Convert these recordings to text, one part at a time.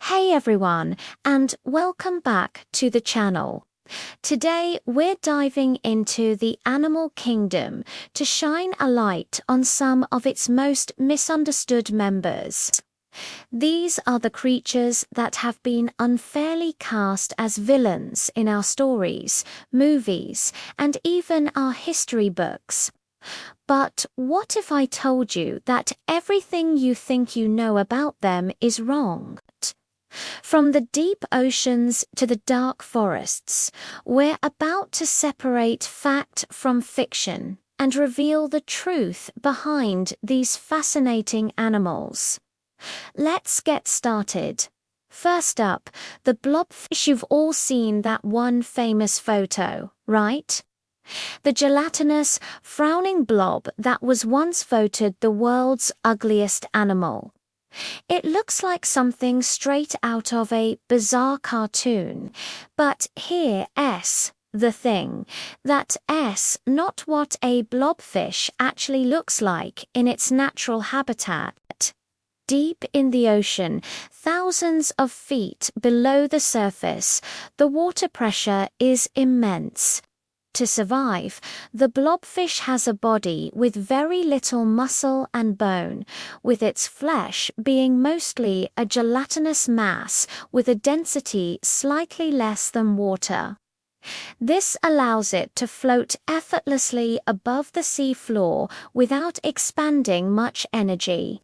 Hey everyone, and welcome back to the channel. Today we're diving into the animal kingdom to shine a light on some of its most misunderstood members. These are the creatures that have been unfairly cast as villains in our stories, movies, and even our history books. But what if I told you that everything you think you know about them is wrong? From the deep oceans to the dark forests, we're about to separate fact from fiction and reveal the truth behind these fascinating animals. Let's get started. First up, the blobfish. You've all seen that one famous photo, right? The gelatinous, frowning blob that was once voted the world's ugliest animal. It looks like something straight out of a bizarre cartoon, but here's the thing, that's not what a blobfish actually looks like in its natural habitat. Deep in the ocean, thousands of feet below the surface, the water pressure is immense. To survive, the blobfish has a body with very little muscle and bone, with its flesh being mostly a gelatinous mass with a density slightly less than water. This allows it to float effortlessly above the sea floor without expanding much energy.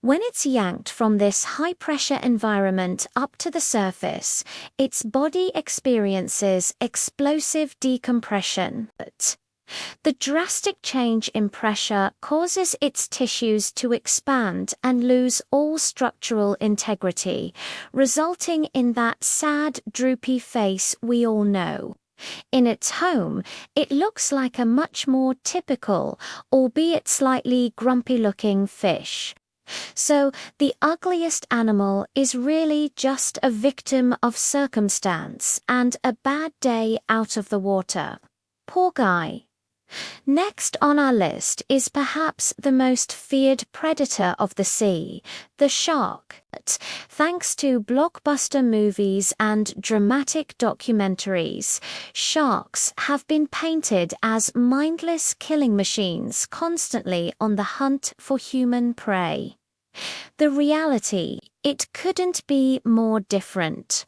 When it's yanked from this high-pressure environment up to the surface, its body experiences explosive decompression. The drastic change in pressure causes its tissues to expand and lose all structural integrity, resulting in that sad, droopy face we all know. In its home, it looks like a much more typical, albeit slightly grumpy-looking fish. So, the ugliest animal is really just a victim of circumstance and a bad day out of the water. Poor guy. Next on our list is perhaps the most feared predator of the sea, the shark. Thanks to blockbuster movies and dramatic documentaries, sharks have been painted as mindless killing machines constantly on the hunt for human prey. The reality, it couldn't be more different.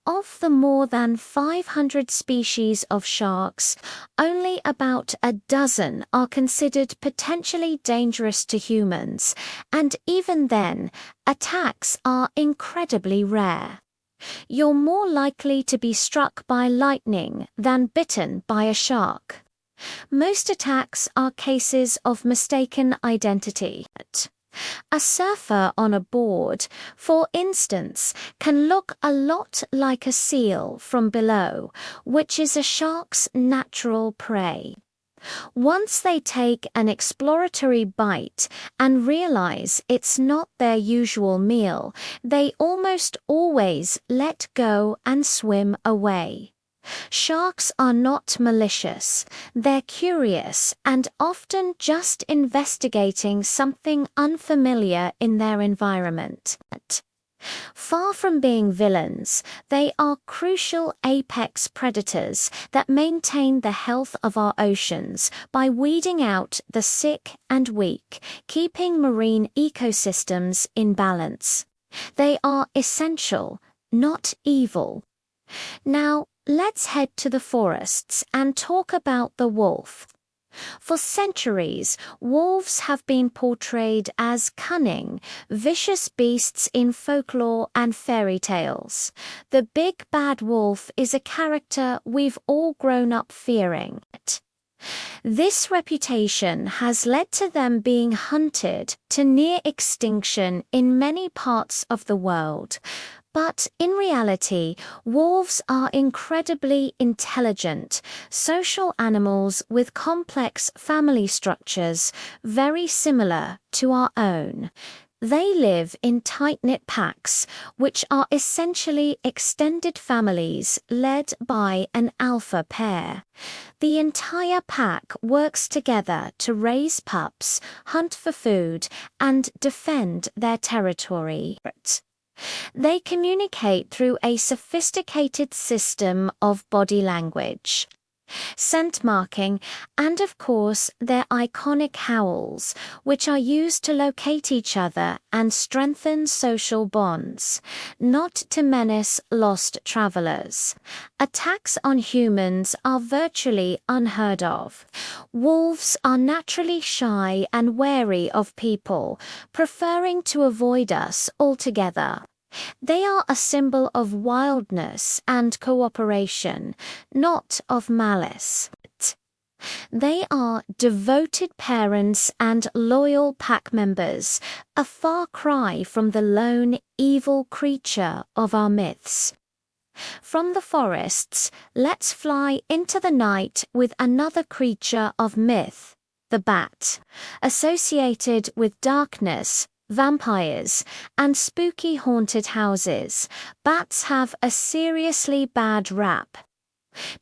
Of the more than 500 species of sharks, only about a dozen are considered potentially dangerous to humans, and even then, attacks are incredibly rare. You're more likely to be struck by lightning than bitten by a shark. Most attacks are cases of mistaken identity. A surfer on a board, for instance, can look a lot like a seal from below, which is a shark's natural prey. Once they take an exploratory bite and realize it's not their usual meal, they almost always let go and swim away. Sharks are not malicious, they're curious and often just investigating something unfamiliar in their environment. Far from being villains, they are crucial apex predators that maintain the health of our oceans by weeding out the sick and weak, keeping marine ecosystems in balance. They are essential, not evil. Now, let's head to the forests and talk about the wolf. For centuries, wolves have been portrayed as cunning, vicious beasts in folklore and fairy tales. The big bad wolf is a character we've all grown up fearing. This reputation has led to them being hunted to near extinction in many parts of the world. But in reality, wolves are incredibly intelligent, social animals with complex family structures, very similar to our own. They live in tight-knit packs, which are essentially extended families led by an alpha pair. The entire pack works together to raise pups, hunt for food, and defend their territory. They communicate through a sophisticated system of body language, scent marking, and of course their iconic howls, which are used to locate each other and strengthen social bonds, not to menace lost travelers. Attacks on humans are virtually unheard of. Wolves are naturally shy and wary of people, preferring to avoid us altogether. They are a symbol of wildness and cooperation, not of malice. They are devoted parents and loyal pack members, a far cry from the lone, evil creature of our myths. From the forests, let's fly into the night with another creature of myth, the bat, associated with darkness, vampires, and spooky haunted houses. Bats have a seriously bad rap.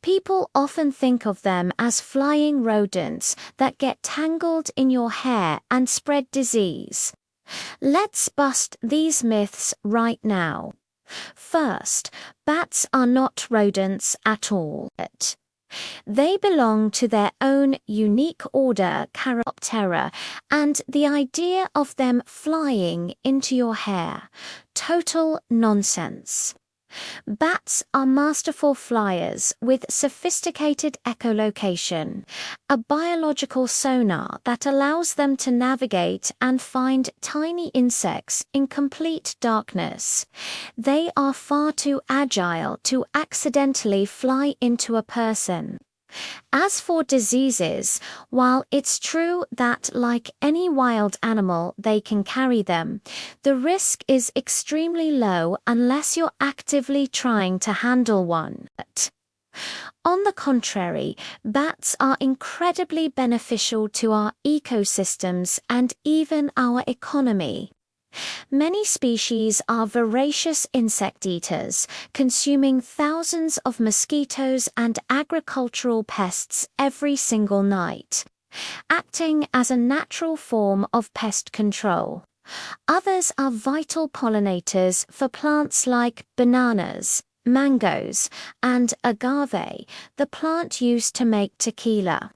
People often think of them as flying rodents that get tangled in your hair and spread disease. Let's bust these myths right now. First, bats are not rodents at all. They belong to their own unique order, Chiroptera, and the idea of them flying into your hair, total nonsense. Bats are masterful flyers with sophisticated echolocation, a biological sonar that allows them to navigate and find tiny insects in complete darkness. They are far too agile to accidentally fly into a person. As for diseases, while it's true that like any wild animal they can carry them, the risk is extremely low unless you're actively trying to handle one. On the contrary, bats are incredibly beneficial to our ecosystems and even our economy. Many species are voracious insect eaters, consuming thousands of mosquitoes and agricultural pests every single night, acting as a natural form of pest control. Others are vital pollinators for plants like bananas, mangoes, and agave, the plant used to make tequila.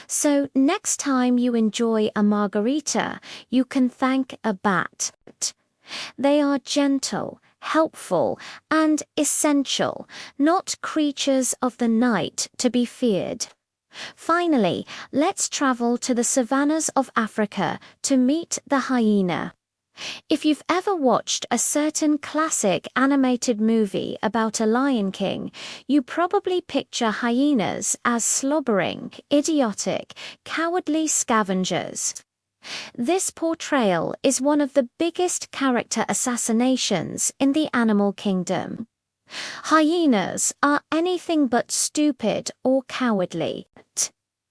So next time you enjoy a margarita, you can thank a bat. They are gentle, helpful, and essential, not creatures of the night to be feared. Finally, let's travel to the savannas of Africa to meet the hyena. If you've ever watched a certain classic animated movie about a lion king, you probably picture hyenas as slobbering, idiotic, cowardly scavengers. This portrayal is one of the biggest character assassinations in the animal kingdom. Hyenas are anything but stupid or cowardly.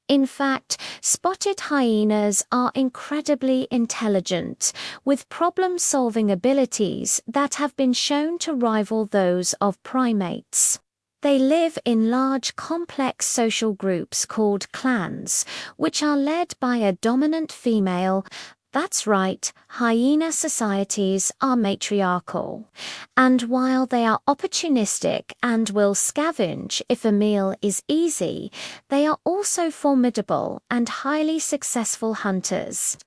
In fact, spotted hyenas are incredibly intelligent, with problem-solving abilities that have been shown to rival those of primates. They live in large, complex social groups called clans, which are led by a dominant female. That's right, hyena societies are matriarchal. And while they are opportunistic and will scavenge if a meal is easy, they are also formidable and highly successful hunters.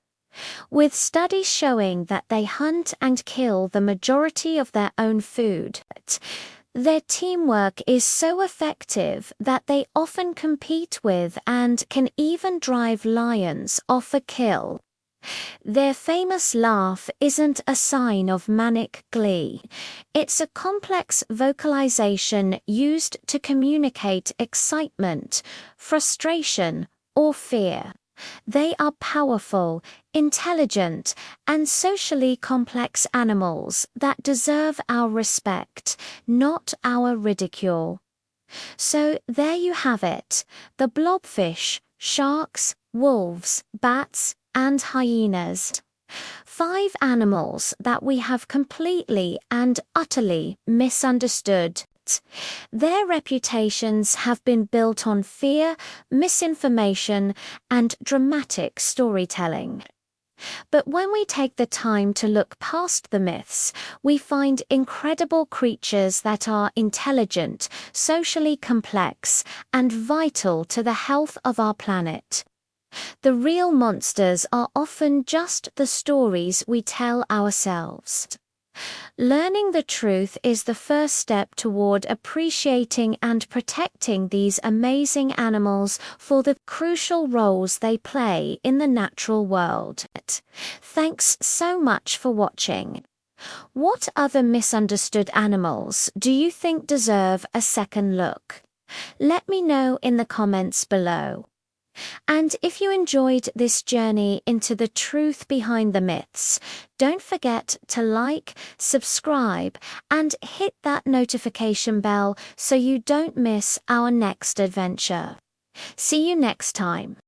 With studies showing that they hunt and kill the majority of their own food, their teamwork is so effective that they often compete with and can even drive lions off a kill. Their famous laugh isn't a sign of manic glee. It's a complex vocalization used to communicate excitement, frustration, or fear. They are powerful, intelligent, and socially complex animals that deserve our respect, not our ridicule. So there you have it, the blobfish, sharks, wolves, bats, and hyenas. 5 animals that we have completely and utterly misunderstood. Their reputations have been built on fear, misinformation, and dramatic storytelling. But when we take the time to look past the myths, we find incredible creatures that are intelligent, socially complex, and vital to the health of our planet. The real monsters are often just the stories we tell ourselves. Learning the truth is the first step toward appreciating and protecting these amazing animals for the crucial roles they play in the natural world. Thanks so much for watching. What other misunderstood animals do you think deserve a second look? Let me know in the comments below. And if you enjoyed this journey into the truth behind the myths, don't forget to like, subscribe, and hit that notification bell so you don't miss our next adventure. See you next time.